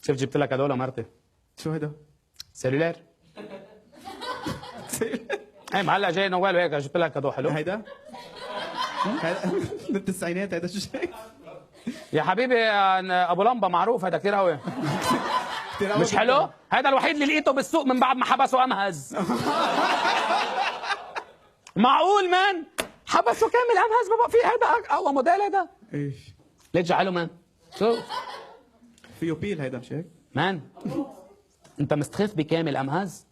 شوف جبت لك هدول مرتي. شو هيدا؟ سيلولار. ايه هلا جاي نوال وهيك جبت لك هدول حلو. هيدا؟ هيدا من التسعينات، هيدا شو شايف؟ يا حبيبي ابو لمبه معروف هذا كثير قوي. مش حلو؟ هذا الوحيد اللي لقيته بالسوق من بعد ما حبسوا امهز. معقول مان؟ حبسوا كامل امهز ما بقى في هذا اقوى موديل هذا؟ ايش؟ ليش جعله مان؟ شو؟ فيه بيل هيدا مش هيك؟ مان انت مستخف بكامل امهز؟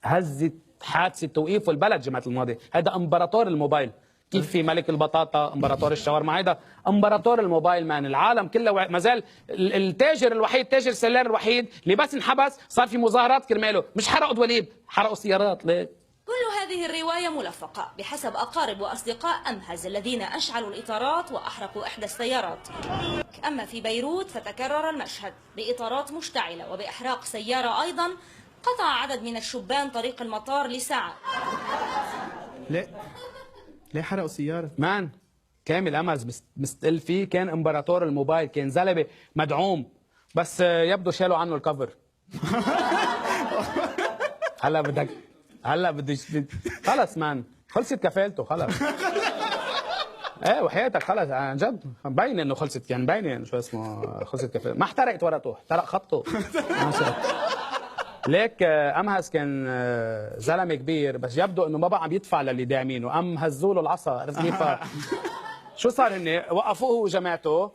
هزت حادثه توقيف البلد جمعه الماضي، هذا امبراطور الموبايل. كيف في ملك البطاطا امبراطور الشاورما، هيدا امبراطور الموبايل مان. العالم كله ما زال التاجر الوحيد، تاجر السلار الوحيد اللي بس انحبس صار في مظاهرات كرماله. مش حرقوا دوليب، حرقوا سيارات. ليه؟ كل هذه الرواية ملفقة بحسب أقارب وأصدقاء أمهز الذين أشعلوا الإطارات وأحرقوا إحدى السيارات. أما في بيروت فتكرر المشهد بإطارات مشتعلة وبإحراق سيارة أيضا. قطع عدد من الشبان طريق المطار لساعة. ليه حرقوا سيارة؟ مان كامل امهز مستقل فيه، كان امبراطور الموبايل، كان زلمه مدعوم، بس يبدو شالوا عنه الكفر. هلا بدك خلص مان، خلصت كفالته خلص. ايه وحياتك خلص عن جد مبين انه خلصت، يعني مبينه شو اسمه خلصت كفالته. ما احترقت ورقته، احترق خطه. ليك امهز كان زلمه كبير، بس يبدو انه ما بقى عم يدفع للي داعمينه، هزوا له العصا. عرفت كيف؟ شو صار؟ هن وقفوه وجماعته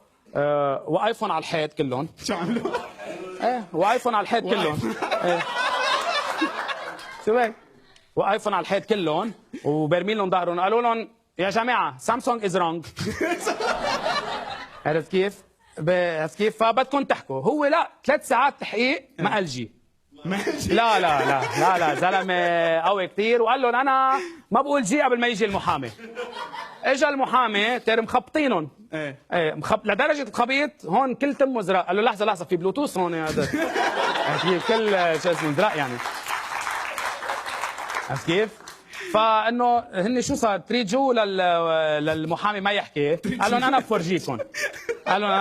وايفون على الحيط كلهم. شو عملوا؟ ايه وايفون على الحيط كلهم. ايه شو هيك؟ وايفون على الحيط كلهم وبرميل لهم ظهرهم، قالوا لهم يا جماعه سامسونج از رونج. عرفت كيف؟ عرفت كيف؟ فبدكم تحكوا. هو لا 3 ساعات تحقيق ما قال جي. لا لا لا لا لا زلمه قوي كثير، وقال لهم انا ما بقول جي قبل ما يجي المحامي. اجى المحامي تير مخبطينهم. ايه لدرجه الخبيط هون كل تمه زرق. قال له لحظه في بلوتوث هون هذا. كل شو اسمه زرق يعني. عرفت كيف؟ فانه هن شو صار؟ تريجوا للمحامي ما يحكي، قال لهم انا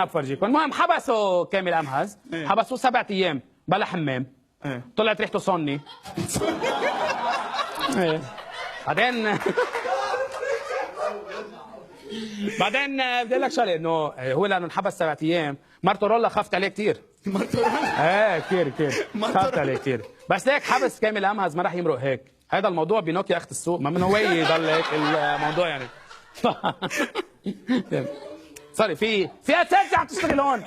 بفرجيكم. المهم حبسوا كامل امهز، حبسوه 7 ايام بلا حمام. طلعت ريحته صني. بعدين بدي اقول لك شغله، انه هو لانه انحبس 7 ايام، مرته رولا خافت عليه كثير. كثير خافت عليه كثير، بس هيك حبس كامل امهز ما راح يمرق هيك. هذا الموضوع بنوكيا اخت السوق، ما من هو يضل هيك الموضوع يعني. سوري في اساتذه عم تشتغل هون،